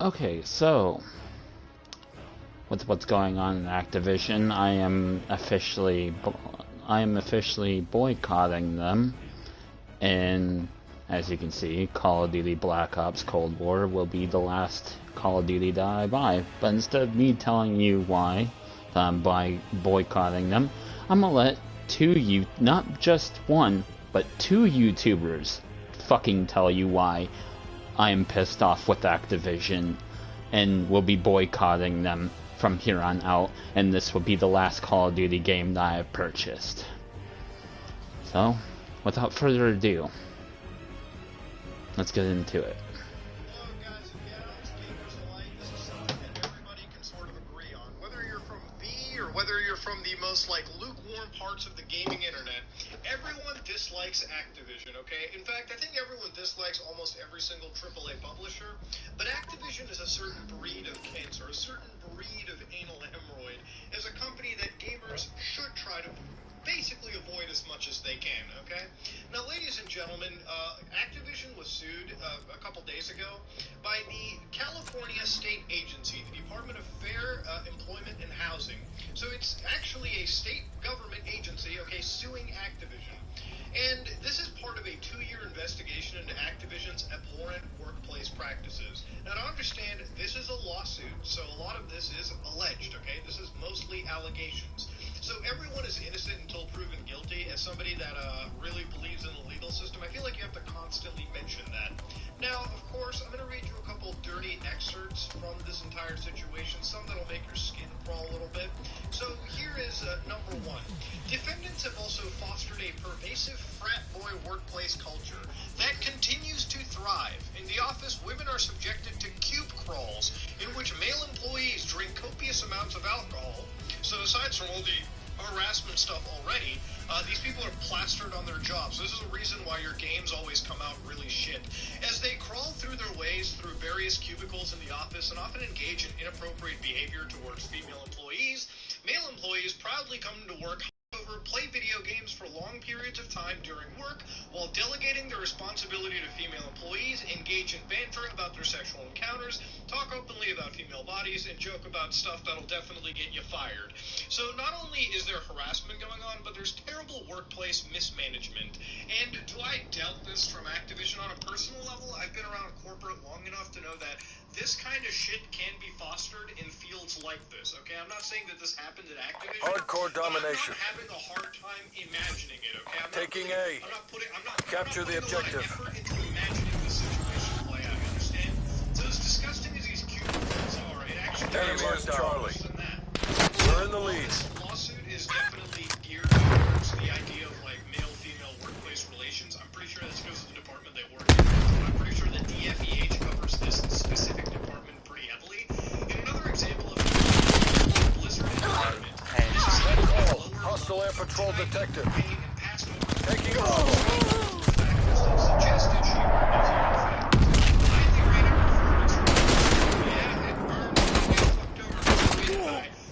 Okay, so with what's going on in Activision, I am officially boycotting them. And as you can see, Call of Duty Black Ops Cold War will be the last Call of Duty that I buy. But instead of me telling you why I'm boycotting them, I'm gonna let not just one, but two YouTubers fucking tell you why I am pissed off with Activision and will be boycotting them from here on out, and this will be the last Call of Duty game that I have purchased. So, without further ado, let's get into it. Hello guys and gals, gamers alike, this is something that everybody can sort of agree on. Whether you're from the or whether you're from the most lukewarm parts of the gaming internet, everyone dislikes Activision, okay? In fact, I think everyone dislikes almost every single AAA publisher, but Activision is a certain breed of cancer, a certain breed of anal hemorrhoid, as a company that gamers should try to basically avoid as much as they can, okay? Now, ladies and gentlemen, Activision was sued a couple days ago by the California State Agency, the Department of Fair Employment and Housing. So it's actually a state government agency, okay, suing Activision. And this is part of a 2-year investigation into Activision's abhorrent workplace practices. Now, to understand, this is a lawsuit, so a lot of this is alleged, okay? This is mostly allegations. So everyone is innocent until proven guilty. As somebody that really believes in the legal system, I feel like you have to constantly mention that. Now, of course, I'm going to read you a couple dirty excerpts from this entire situation, some that'll make your skin crawl a little bit. So here is number 1. Defendants have also fostered a pervasive frat boy workplace culture that continues to thrive. In the office, women are subjected to cube crawls in which male employees drink copious amounts of alcohol. So aside from all the harassment stuff already, these people are plastered on their jobs. This is a reason why your games always come out really shit. As they crawl through their ways through various cubicles in the office and often engage in inappropriate behavior towards female employees, male employees proudly come to work, play video games for long periods of time during work, while delegating their responsibility to female employees, engage in banter about their sexual encounters, talk openly about female bodies, and joke about stuff that'll definitely get you fired. So not only is there harassment going on, but there's terrible workplace mismanagement. And do I doubt this from Activision on a personal level? I've been around corporate long enough to know that this kind of shit can be fostered in fields like this, okay? I'm not saying that this happened at Activision. Hardcore domination. I'm not having a hard time imagining it, okay? I'm not Capture the objective. effort into imagining the situation play out, you understand? So as disgusting as these cubicles are, it actually Enemy is Charlie. worse than that. We're in the lead. This lawsuit is definitely geared towards the idea of male-female workplace relations. I'm pretty sure that's because of the department they work in. I'm pretty sure that DFEH covers this specific department pretty heavily. And another example of Blizzard environment. Hostile air patrol detective. Taking Taking off. suggested she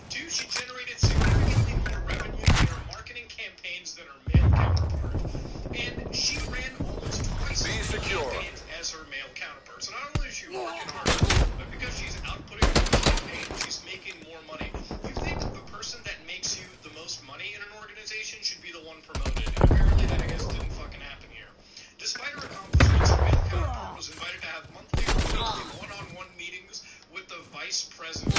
Two, she generated significantly more revenue in her marketing campaigns than her male counterpart. And she ran almost twice as many campaigns as her male counterpart. So not only is she working harder, but because she's outputting more campaigns, she's making more money. You think the person that makes you the most money in an organization should be the one promoted. And apparently that, I guess, didn't fucking happen here. Despite her accomplishments, her male counterpart was invited to have monthly one-on-one meetings with the vice president.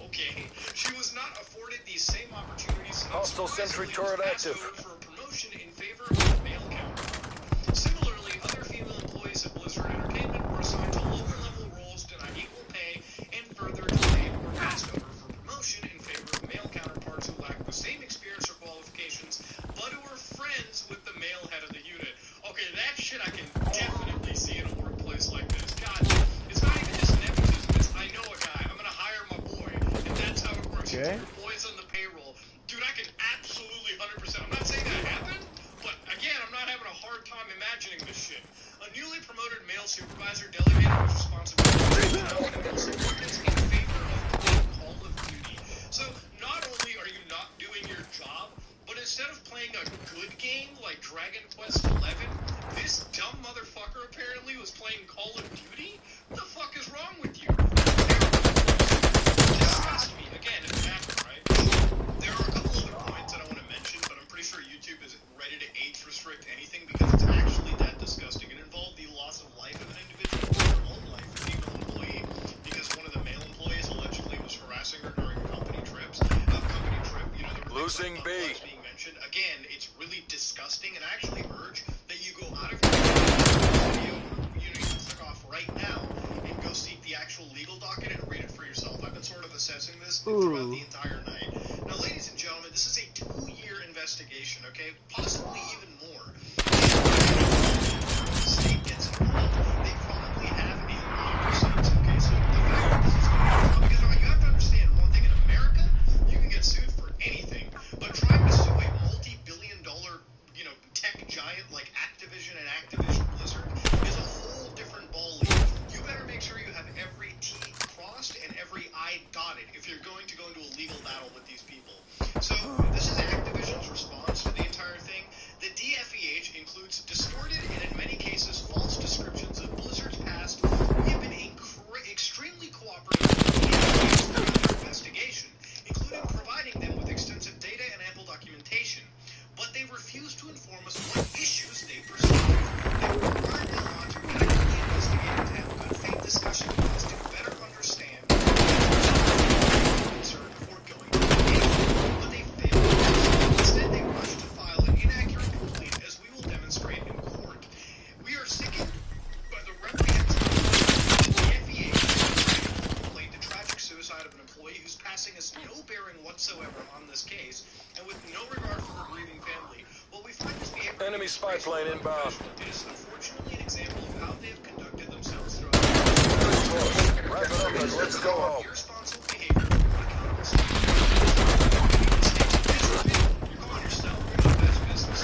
Okay, she was not afforded these same opportunities. Hostile sentry turret active. For a promotion in favor of her male counterpart. Similarly, other female employees of Blizzard Entertainment were assigned to lower-level roles, denied equal pay, and further delayed or passed over for promotion in favor of male counterparts who lacked the same experience or qualifications, but who were friends with the male head of the unit. Okay, that shit I can definitely see in a workplace like this. God, it's not even just nepotism, it's I know a guy, I'm gonna hire my boy, and that's how it works. Okay. Your boy's on the payroll. Dude, I can absolutely 100%. I'm not saying that happened, but again, I'm not having a hard time imagining this shit. A newly promoted male supervisor delegated his responsibility in favor of Call of Duty. So not only are you not doing your job, but instead of playing a good game like Dragon Quest XI, this dumb motherfucker apparently was playing Call of Duty? What the fuck is wrong Losing B. As being mentioned, again, it's really disgusting, and I actually urge that you go out of your video, you can click off right now and go seek the actual legal docket and read it for yourself. I've been sort of assessing this throughout the entire night. Now, ladies and gentlemen, this is a 2-year investigation, okay? Possibly even more. The state gets involved, they probably have a lot of receipts, okay? So the fact that this is because you have to understand one thing, in America, you can get sued for anything, but trying to sue a multi-billion-dollar, tech giant like Activision and Activision Blizzard is a whole different ballgame. You better make sure you have every T crossed and every I dotted if you're going to go into a legal battle with these people. So this is Activision's response to the entire thing. The DFEH includes distorted and in many cases false descriptions of Blizzard's past. We have been extremely cooperative with the investigation, including providing them with extensive data and ample documentation. But they refuse to inform us what issues they perceive. They prefer not to actively investigate and to have a good faith discussion with us to better understand concern before going to litigation. But they fail to do so. Instead, they rush to file an inaccurate complaint, as we will demonstrate in court. We are sickened by the reprehensible the FEA complaint the tragic suicide of an employee whose passing has no bearing whatsoever on this case, and with no regard for her grieving family. What we find this behavior Enemy spy plane inbound. is unfortunately an example of how they have conducted themselves throughout Very close. Wrap it up and let's go home. irresponsible behavior from accountable stakeholders. You're calling yourself your best business.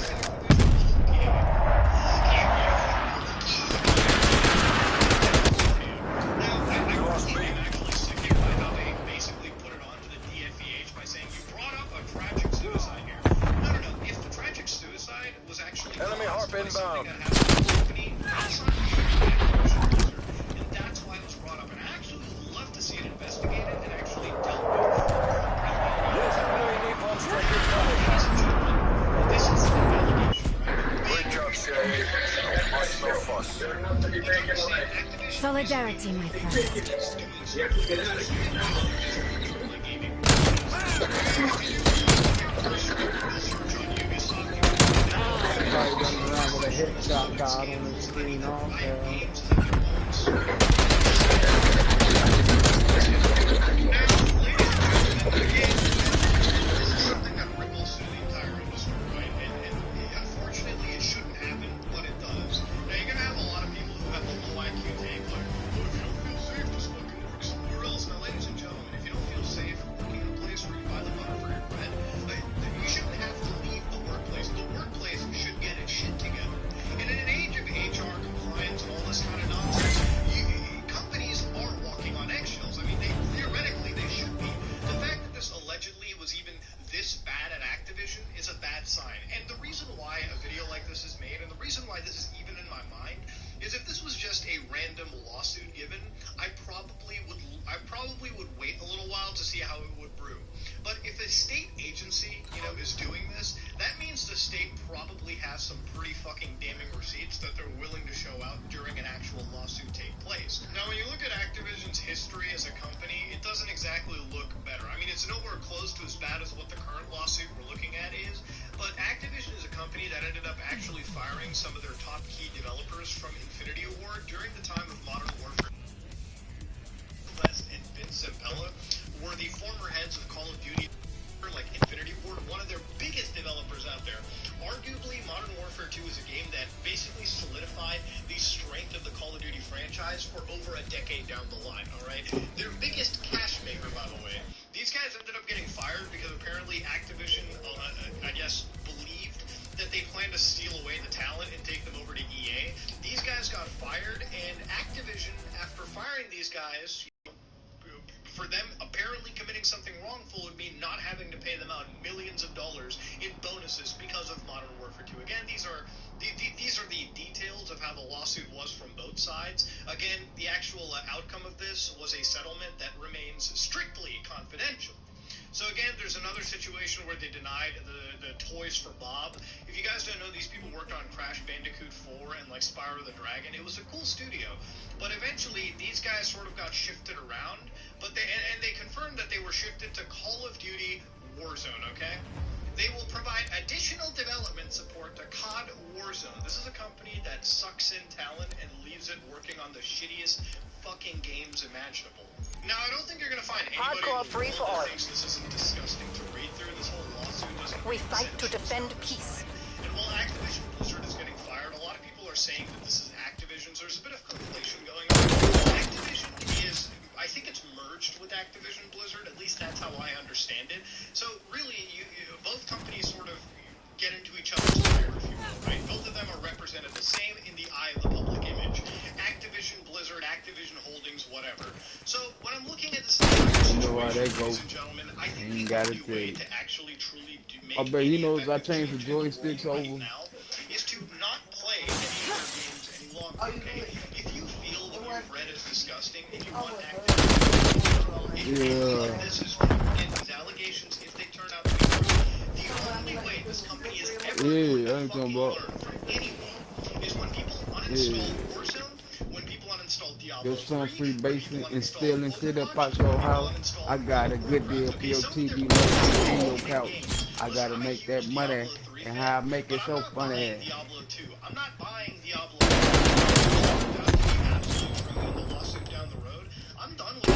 Now, I lost me. am actually sickened by how they basically put it onto the DFEH by saying you brought up a tragic suicide here. No. If the tragic suicide was actually Enemy harp caused by something inbound. that happened to the company, that's not Activision Blizzard, and that's why it was brought up. And I actually would love to see it investigated and actually dealt with. Enemy napalm strike incoming. Ladies and gentlemen, this is an allegation, right? Great job, CIA. Much no fuss. Solidarity, my friend. Probably running around with a headshot god on the screen also. Something that ripples through the entire industry, right? And unfortunately, it shouldn't happen, but it does. Now, you're gonna have a lot of people who have the low IQ take, like, oh, if you don't feel safe, just fucking work somewhere else. Now, ladies and gentlemen, if you don't feel safe working in a place where you buy the butter for your bread, you shouldn't have to leave the workplace. The workplace should get its shit together. And in an age of HR compliance and all this kind of nonsense, companies are walking on eggshells. I mean, theoretically, they should be. The fact that this allegedly was even this bad at Activision is a bad sign. And the reason why a video like this is made, and the reason why this is even in my mind, is if this was just a random lawsuit given, I probably would wait a little while to see how it would brew. But if a state agency, is doing this, that means the state probably has some pretty fucking damning receipts that they're willing to show out during an actual lawsuit take place. Now, when you look at Activision's history as a company, it doesn't exactly look better. I mean, it's nowhere close to as bad as what the current lawsuit we're looking at is, but Activision is a company that ended up actually firing some of their top key developers from Infinity Ward during the time of Modern Warfare. West and Vince Zampella were the former heads of Call of Duty, like Infinity Ward, one of their biggest developers out there. Arguably, Modern Warfare 2 is a game that basically solidified the strength of the Call of Duty franchise for over a decade down the line, alright? Their biggest cash maker, by the way. These guys ended up getting fired because apparently Activision, I guess, believed that they planned to steal away the talent and take them over to EA. These guys got fired, and Activision, after firing these guys, for them apparently committing something wrongful would mean not having to pay them out millions of dollars in bonuses because of Modern Warfare 2. Again, these are the details of how the lawsuit was from both sides. Again, the actual outcome of this was a settlement that remains strictly confidential. So again, there's another situation where they denied the Toys for Bob. If you guys don't know, these people worked on Crash Bandicoot 4 and like Spyro the Dragon. It was a cool studio, but eventually these guys sort of got shifted around. But they confirmed that they were shifted to Call of Duty Warzone, okay? They will provide additional development support to COD Warzone. This is a company that sucks in talent and leaves it working on the shittiest fucking games imaginable. Now, I don't think you're gonna find anybody Hardcore in the free world for all. that thinks this isn't disgusting to read through. This whole lawsuit doesn't We make fight sense. to defend peace. And while Activision Blizzard is getting fired, a lot of people are saying that this is Activision's. There's a bit of conflation going on. Activision is, I think it's merged with Activision Blizzard. At least that's how I understand it. So really, both companies sort of get into each other's fire, if you will, right? Both of them are represented the same in the eye of the public image. Activision Blizzard, Activision Holdings, whatever. So when I'm looking at this situation, You know why they go. ladies and gentlemen, I think You the gotta only way say. to actually truly make I bet he knows I effective changed the change in joysticks world right over. now is to not play any of their games any longer, okay? If you feel that what you've read is disgusting, if you want Activision, if you feel like this is true, and these allegations, if they turn out to be true, the only way this company is ever going Yeah, I to ain't fucking talking about. learn from anyone is when people uninstall Warzone, when people uninstall Diablo There's some 3, free when basement people and uninstall stealing shit up Overwatch, out your when people house. uninstall I got a good deal for okay, your some of their TV most and your hidden couch. games. I Listen, gotta I'm a make huge that money Diablo 3 and fan, how I make but it I'm so not buying funny. Diablo 2. I'm not buying Diablo 3. Absolutely true in the lawsuit down the road. I'm done with it.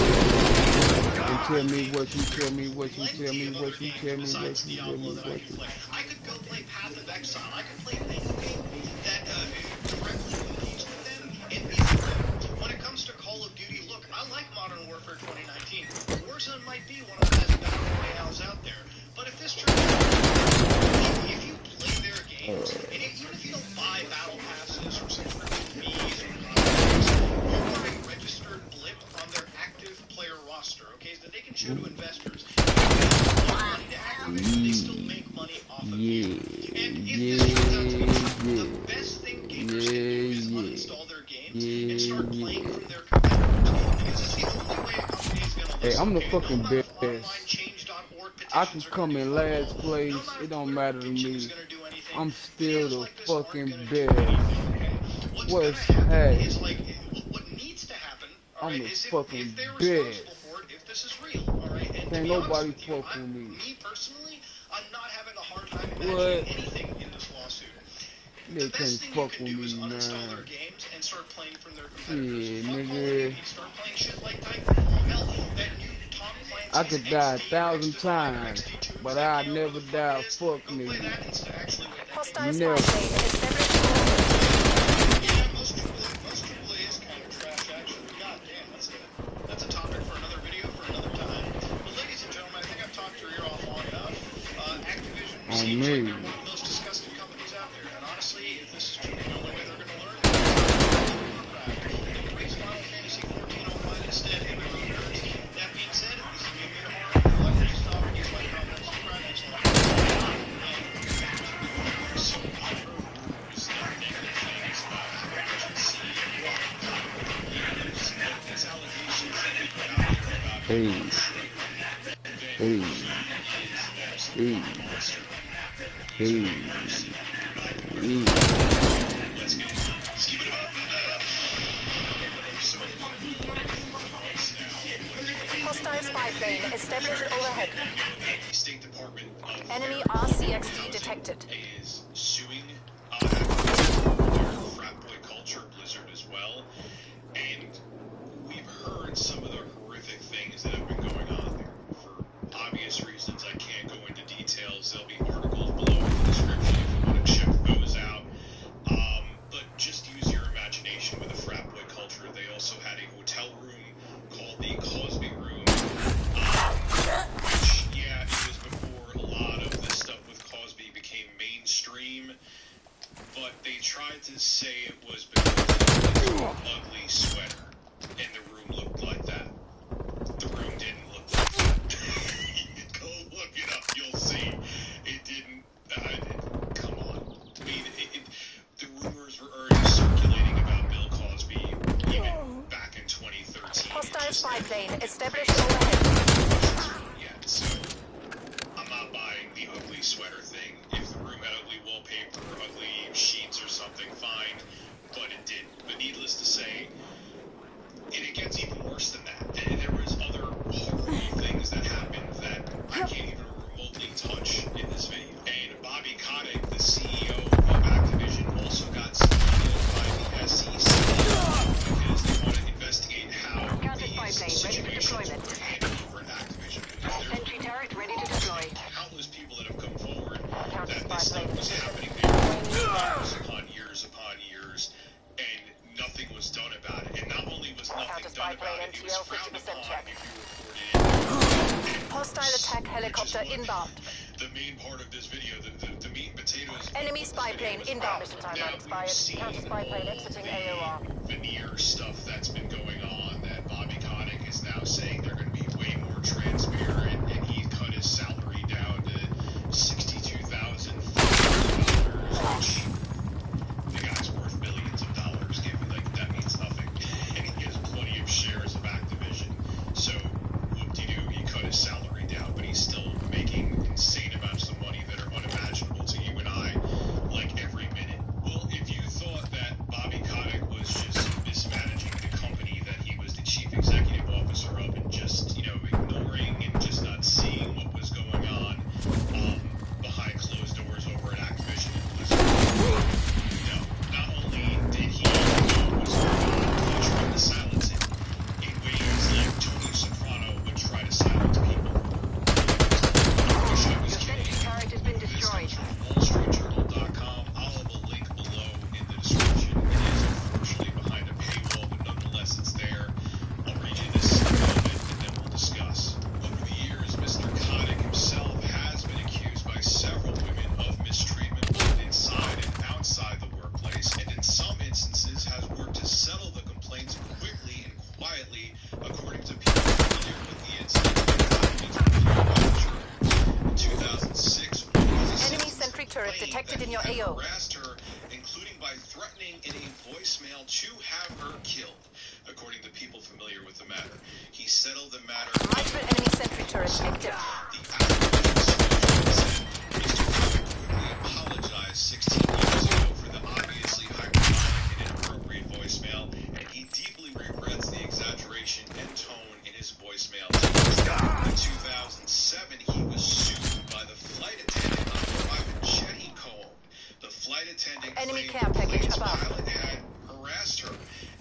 And tell me what you tell me what you tell Plenty me of what other you games tell me besides what you tell Diablo me that I what can you. play. I could go play Path of Exile. I could play any game that directly competes with them and beat them. When it comes to Call of Duty, look, I like Modern Warfare 2019. Warzone might be one of the best battle royales out there. But if this turns out, if you play their games, and even if you don't buy battle passes or subscription fees or contracts, you are a registered blip on their active player roster, okay, so that they can show to investors. Money to Activision, they still make money off of you. And if this turns out to be true, the best thing gamers can do is uninstall their games and start playing from their competitors. Because it's the only way a company is going to Hey, listen. I'm the Okay? fucking No amount of best. onlinechange.org I can petitions are come going to in do fuck last all. place. No amount It of don't Twitter matter to bitching is me. going to do anything. I'm still Videos the like this aren't fucking going to do best. anything, okay? What's going to What's happen hey? is like what needs to happen, all I'm right, the is fucking if they're best. responsible for it, if this is real, all right. And to Can't be honest nobody with you, fuck with me. me personally, I'm not having a hard time What? imagining anything in this lawsuit. They The can't best thing you fuck can with do is me, uninstall their man. games and start playing from their competitors. Shit, Fuck Call of nigga. Duty, start playing shit like Titanfall. Hell, that new Tom Clancy's I could die XD, 1,000 X5, times, XD2, but I I'd can't remember never what the die. fuck it is. Fuck Go play nigga. that instead. Actually, wait, that Hostile game. Never. spy plane established overhead. Yeah, most AAA is kind of trash, actually. God damn, that's a topic for another video for another time. But ladies and gentlemen, I think I've talked your ear off long enough. Activision On seems like me. they're one of the most disgusting companies out there. And honestly, if this is true, the only way they're going to learn is to raise Final Fantasy 14 online instead. Hey, my nerds. That being said, this is me, Mir Harm. If you like this topic, use my comment, subscribe, thanks a lot. Hey. Hey. Hey. Hey. Hey. Hostile spy plane established overhead. State Department of Enemy RCXD detected. is suing their frat boy culture, Blizzard as well, and we've heard some of the horrific things that have been going on there. For obvious reasons, I can't go into details. There'll be articles below in the description if you want to check those out. But just use your imagination with the frat boy culture. They also had a hotel room called the Cosby Room, which, yeah, it was before a lot of this stuff with Cosby became mainstream, but they tried to say it was because of his ugly sweater, and the room looked like that. The room did. Hostile attack helicopter inbound. The main part of this video, the meat and potatoes. Enemy spy plane inbound. Mission timeline expired. Counter spy plane exiting AOR. Veneer stuff that's been going on. That Bobby Kotick is now saying they're going to be way more transparent, and he cut his salary down to $62,000, which the guy's worth millions of dollars. Like that means nothing, and he has plenty of shares of Activision. So whoop-de-doo, he cut his salary down, but he's still making insane amounts of money that are unimaginable to you and I, like every minute. Well, if you thought that Bobby Kotick was just mismanaging the company that he was the chief executive officer of and just, ignoring and just not seeing what was going on behind closed doors over at Activision and Blizzard. No, not only did he was trying to silence it in ways like Tony Soprano would try to silence people. Your sentry turret has been destroyed. WallStreetJournal.com. I'll have a link below in the description. It is unfortunately behind a paywall, but nonetheless it's there. I'll read you this moment and then we'll discuss. Over the years, Mr. Kotick himself has been accused by several women of mistreatment both inside and outside the workplace, and in some instances has worked to settle the complaints quickly and quietly, according to people familiar with the incident and documents reviewed by the journal. In 2006, Enemy sentry turret detected in your AO. harassed her, including by threatening in a voicemail to have her killed. According to people familiar with the matter, he settled the matter. Micro enemy sentry turret active. The Activision said Mr. Kotick quickly apologized 16 years ago for the obviously hyperbolic and inappropriate voicemail, and he deeply regrets the exaggeration and tone in his voicemail. In 2007, he was sued by the flight attendant on a private jet he co-owned. The flight attendant Enemy claimed care the package plane's above. pilot had harassed her,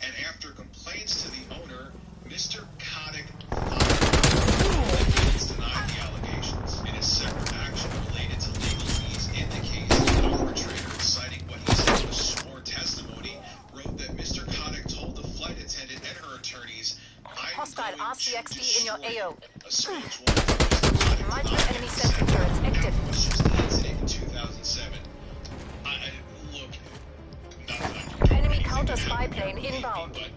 and after complaints to the owner, Mr. Kotick fired. Denied the allegations. In a separate action related to legal fees in the case, the arbitrator, citing what he said was sworn testimony, wrote that Mr. Kotick told the flight attendant and her attorneys, "I'm Hostile going RCXD to in your destroy AO. you." A spokeswoman for Mr. Kotick Micro denied enemy it, sentry said turrets that active. was just an incident in 2007. Look, not that I'm doing Enemy anything counter that spy happened plane here, inbound. but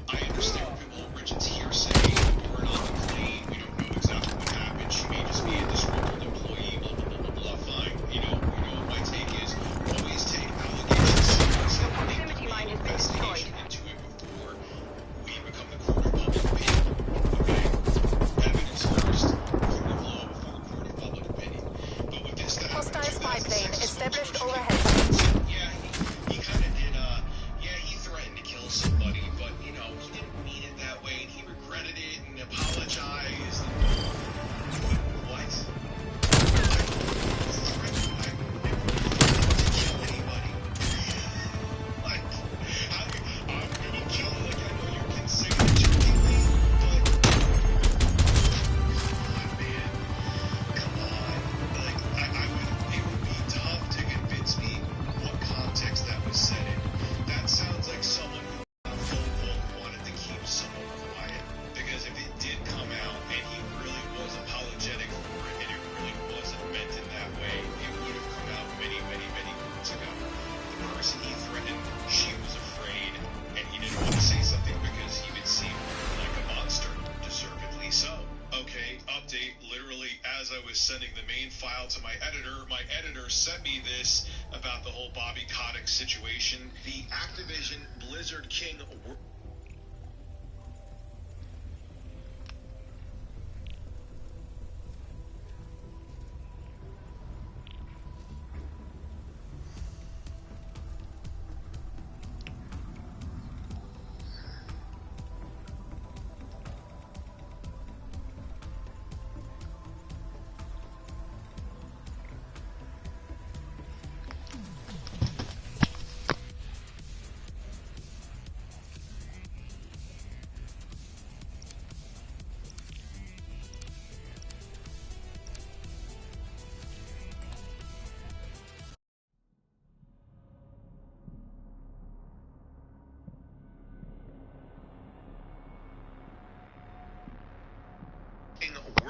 I understand where people are Bridget's hearsay. We weren't on the plane. We don't know exactly what happened. She may just be a disgruntled employee. Blah blah blah blah blah. Fine. What my take is always take allegations seriously. Proximity mine has been destroyed. Into it before we become the court of public opinion. Okay, evidence first, court of law before court of public opinion. But with this that happened Hostile in spy plane 2006, established spokesperson overhead. yeah, he kind of did, he threatened to kill somebody, but, he didn't mean it that way, and he regretted it and apologized. What? I never to kill anybody. Like, I'm gonna kill you, like, I know you're considered jokingly, but, come on, man. Come on. Like, it would be tough to convince me what context that was said in. That sounds like someone who wanted to keep someone quiet. Because if it did come out and he really was apologetic for it and it really wasn't meant in that way, it would have come out many, many, many months ago. The person he threatened, she was afraid, and he didn't want to say something because he would seem like a monster, deservedly so. Okay, update. Literally, as I was sending the main file to my editor sent me this about the whole Bobby Kotick situation. The Activision Blizzard King.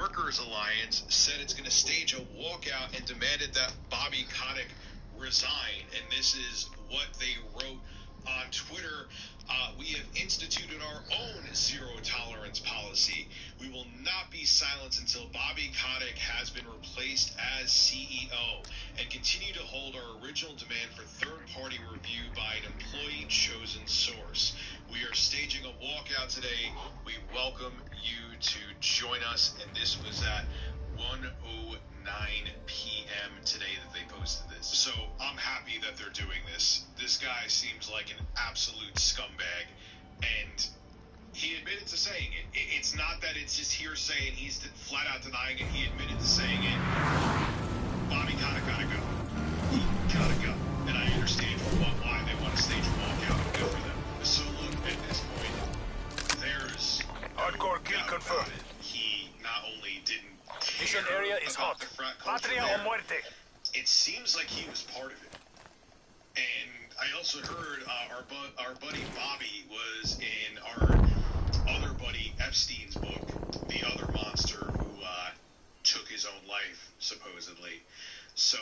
Workers Alliance said it's going to stage a walkout and demanded that Bobby Kotick resign. And this is what they wrote on Twitter. We have instituted our own zero tolerance policy. We will not be silenced until Bobby Kotick has been replaced as CEO and continue to hold our original demand for third-party review by an employee-chosen source. We are staging a walkout today. We welcome you to join us, and this was at 1:09 p.m. today that they posted this. So I'm happy that they're doing this. This guy seems like an absolute scumbag, and he admitted to saying it. It's not that it's just hearsay and he's flat out denying it. He admitted to saying it. Bobby Kotick gotta go. He gotta go. And I understand why they want to stage a walkout. Good for them. So look, at this point, there's Hardcore kill doubt confirmed. about it. He not only didn't Mission care area is about hot. the frat culture Patria there, o muerte. it seems like he was part of it. And I also heard our buddy Bobby was in our other buddy Epstein's book, The Other Monster, who took his own life, supposedly. So,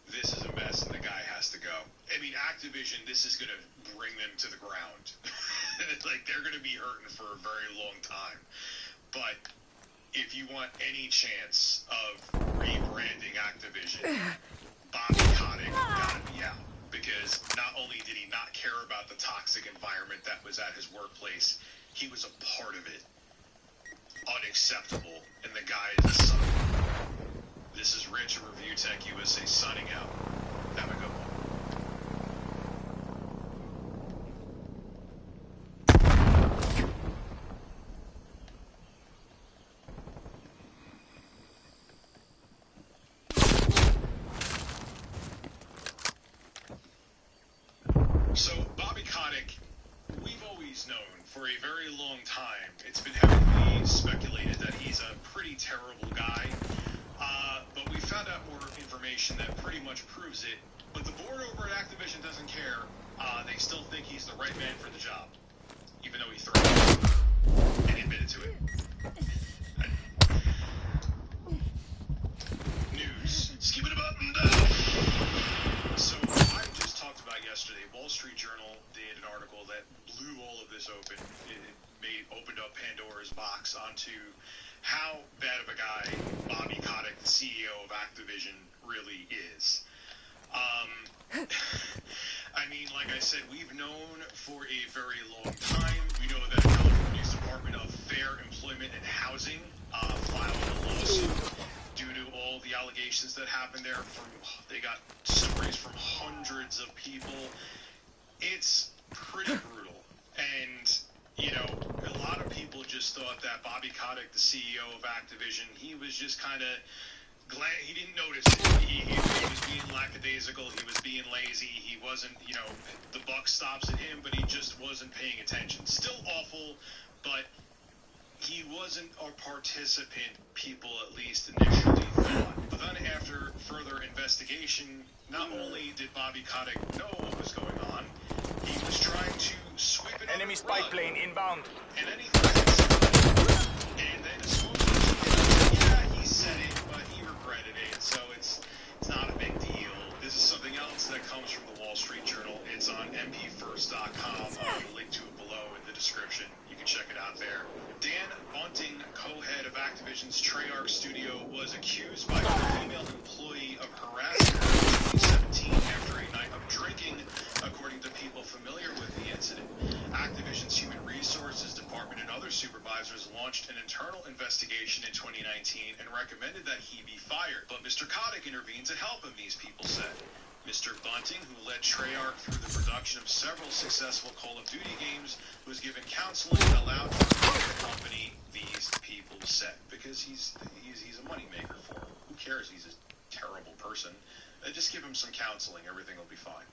this is a mess, and the guy has to go. I mean, Activision, this is going to bring them to the ground. Like, they're going to be hurting for a very long time. But if you want any chance of rebranding Activision, Bobby Kotick gotta be out. Because not only did he not care about the toxic environment that was at his workplace, he was a part of it. Unacceptable. And the guy is a son. This is Rich of Review Tech USA signing out. Have a good one. So, Bobby Kotick, we've always known for a very long time, it's been heavily speculated that he's a pretty terrible guy, but we found out more information that pretty much proves it. But the board over at Activision doesn't care. They still think he's the right man for the job, even though he threatened and admitted to it. News. Skip it up and down. So, I just talked about yesterday, Wall Street Journal did an article that blew all of this open. It opened up Pandora's box onto how bad of a guy Bobby Kotick, the CEO of Activision, really is. I mean, like I said, we've known for a very long time. We know that California's Department of Fair Employment and Housing filed a lawsuit due to all the allegations that happened there. They got stories from hundreds of people. It's pretty brutal. And, you know, a lot of people just thought that Bobby Kotick, the CEO of Activision, he was just kind of glad he didn't notice it. He was being lackadaisical. He was being lazy. He wasn't, you know, the buck stops at him, but he just wasn't paying attention. Still awful, but he wasn't a participant, people at least initially thought. But then after further investigation, not only did Bobby Kotick know what was going on, he was trying to sweep it Enemy under the spy rug. plane inbound. And then he threatened somebody. And then supposedly, yeah, he said it, but he regretted it. So it's not a big deal. This is something else that comes from the Wall Street Journal. It's on mpfirst.com. I'll link to it below in the description. You can check it out there. Dan Bunting, co-head of Activision's Treyarch studio, was accused by a female employee of harassing her in 2017 after a night of drinking, according to people familiar with the incident. Activision's Human Resources Department and other supervisors launched an internal investigation in 2019 and recommended that he be fired. But Mr. Kotick intervened to help him, these people said. Mr. Bunting, who led Treyarch through the production of several successful Call of Duty games, was given counseling and allowed to leave the company, these people said. Because he's a moneymaker for him. Who cares he's a terrible person? Just give him some counseling, everything will be fine.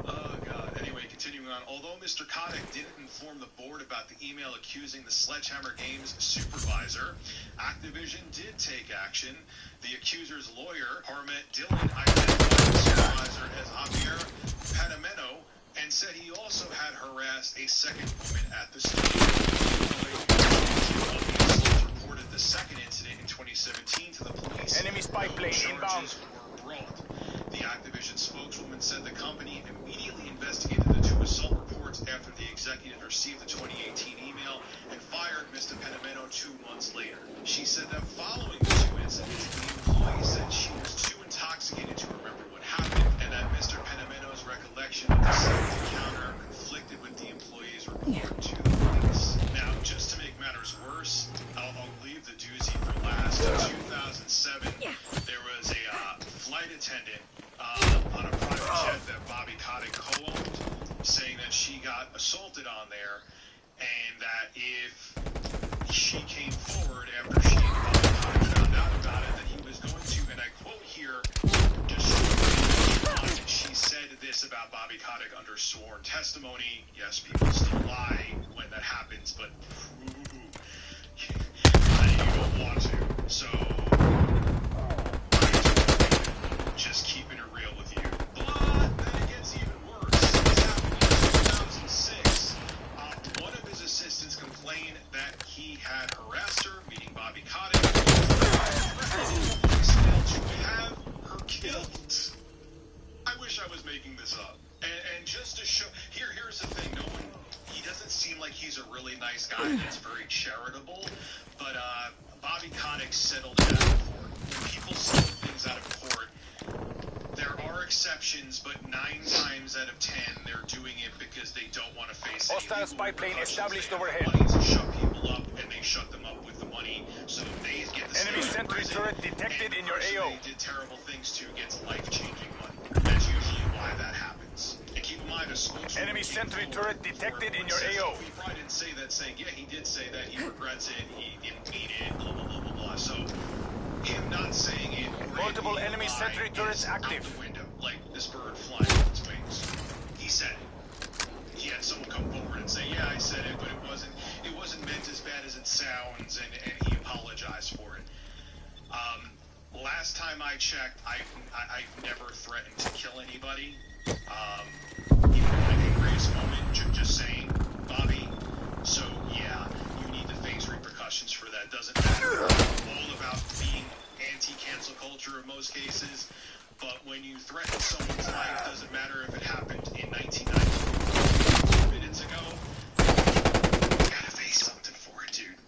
Oh, God. Anyway, continuing on. Although Mr. Kotick didn't inform the board about the email accusing the Sledgehammer Games supervisor, Activision did take action. The accuser's lawyer, Harmet Dillon, identified the supervisor as Javier Panameno and said he also had harassed a second woman at the studio. She said that following the two incidents, the employee said she was too intoxicated to remember what happened, and that Mr. Penameno's recollection of the second encounter conflicted with the employee's report to the police. Now, just to make matters worse, I'll leave the doozy for last. In 2007, there was a flight attendant on a private jet that Bobby Kotick co-owned, saying that she got assaulted on there, and that if she came forward after she and Bobby Kotick found out about it, that he was going to, and I quote here, destroy. She said this about Bobby Kotick under sworn testimony. Yes, people still lie when that happens, but you don't want to. So, just keeping it real with you. But then it gets even worse. This happened in 2006. One of his assistants complained that he had harassed her, meaning Bobby Kotick, to have her killed. I wish I was making this up. And just to show, here's the thing, he doesn't seem like he's a really nice guy that's very charitable, but Bobby Kotick settled it out of court. When people settle things out of court, there are exceptions, but 9 times out of 10, they're doing it because they don't want to face any Hostile spy plane established overhead. money to shut people up, and they shut them up with the money, so they get the Enemy stay in sentry prison, turret detected and in your the person AO. they did terrible things to gets life-changing money. That's usually why that happens. And keep in mind, a spokesman Enemy came sentry forward turret detected before in your says, AO. "Oh, he probably didn't say that," saying, yeah, he did say that, he regrets it, he didn't mean it, blah, blah, blah, blah, blah. So, him not saying it, or Multiple it being enemy a lie sentry turrets is active. out the window, like this bird flying on its wings. He said it. He had someone come forward and say, yeah, I said it, but it wasn't meant as bad as it sounds, and he apologized for it. Last time I checked, I've never threatened to kill anybody. Even in my angriest moment, just saying, Bobby, so yeah, you need to face repercussions for that. Doesn't matter. I'm all about being anti-cancel culture in most cases, but when you threaten someone's life, doesn't matter if it happened in 1994, 4 minutes ago, you gotta face something for it, dude.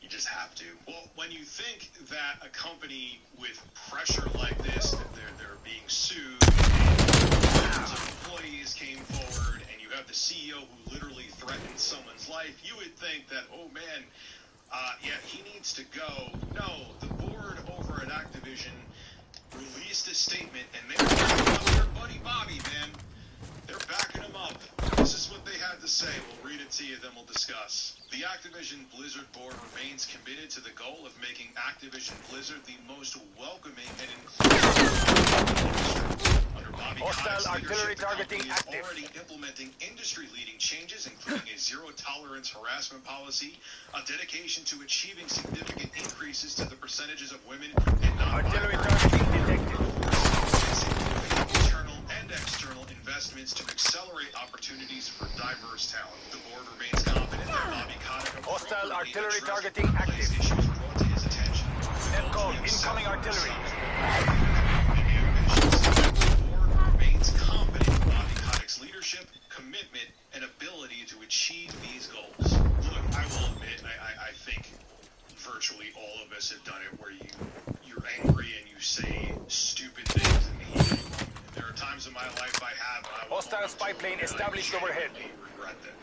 You just have to. Well, when you think that a company with pressure like this, that they're being sued, and hundreds of employees came forward, and you have the CEO who literally threatened someone's life, you would think that, oh man, yeah, he needs to go. No, the board over at Activision released a statement, and they were backing up their buddy Bobby, man. They're backing him up. This is what they had to say. We'll read it to you, then we'll discuss. The Activision Blizzard board remains committed to the goal of making Activision Blizzard the most welcoming and inclusive industry. Under Bobby Hostile Kotick's artillery leadership, the targeting company is active. already implementing industry-leading changes, including a zero-tolerance harassment policy, a dedication to achieving significant increases to the percentages of women and Artillery non-binary targeting detected. significant internal and external investments to accelerate opportunities for diverse talent. The board remains confident that Bobby Kotick Hostile appropriately artillery addressed targeting workplace active. issues brought to his attention. Netcall, incoming artillery. The board remains confident in Bobby Kotick's leadership, commitment, and ability to achieve these goals. Look, I will admit, I think virtually all of us have done it where you're angry and you say stupid things in the heat of the moment. There are times in my life I have when I was Hostile spy plane established overhead. regret that.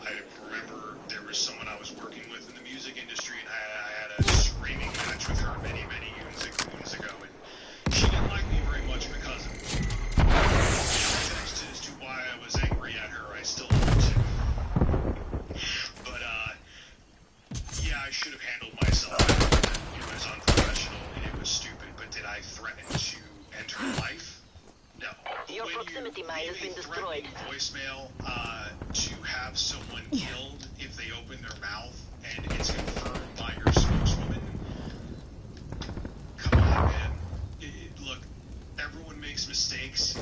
I remember there was someone I was working with in the music industry, and I had a screaming match with her many moons ago, and she didn't like me very much because of it. Context as to why I was angry at her, I still don't. But yeah, I should have handled myself better. It was unprofessional and it was stupid, but did I threaten to end her life? No. But Your when proximity you mine has leave a been destroyed. threatening voicemail to have someone killed if they open their mouth, and it's confirmed by your spokeswoman, come on, man. Look, everyone makes mistakes,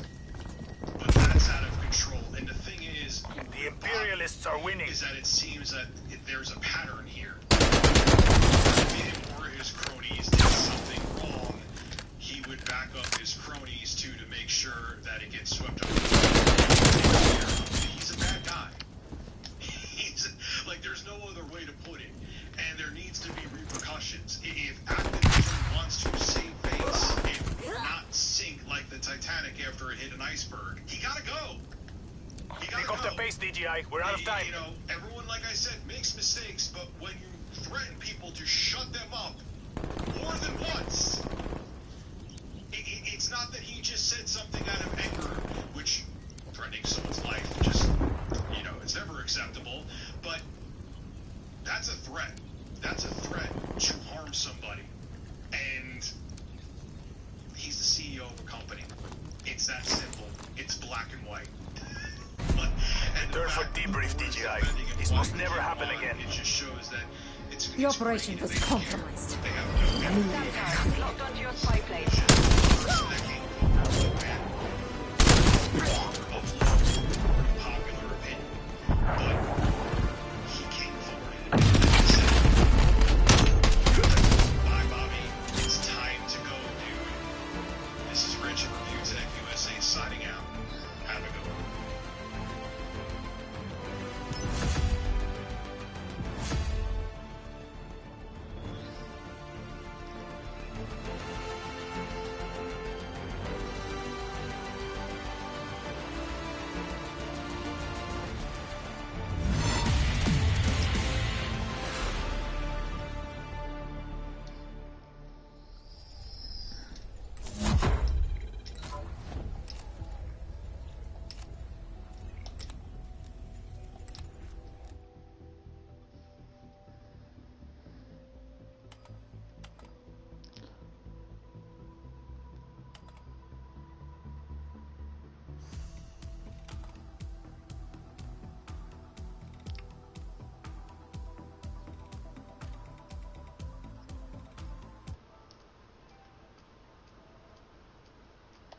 but that's out of control. And the thing is, The Imperialists are winning. is that it seems that there's a pattern here. If him or his cronies did something wrong, he would back up his cronies too to make sure that it gets swept under the rug. He's a bad guy. He's like, there's no other way to put it. And there needs to be repercussions DJI. We're out of time. You know, everyone, like I said, makes mistakes, but when you threaten people to shut them up more than once, it's not that he just said something out of anger, which threatening someone's life just, you know, it's never acceptable, but that's a threat. That's a threat to harm somebody. And he's the CEO of a company. It's that simple. It's black and white. Turn for debrief, DJI. This must never happen again. It just shows that it's The operation was compromised. They have no Sapphire, locked onto your spy plane. person that can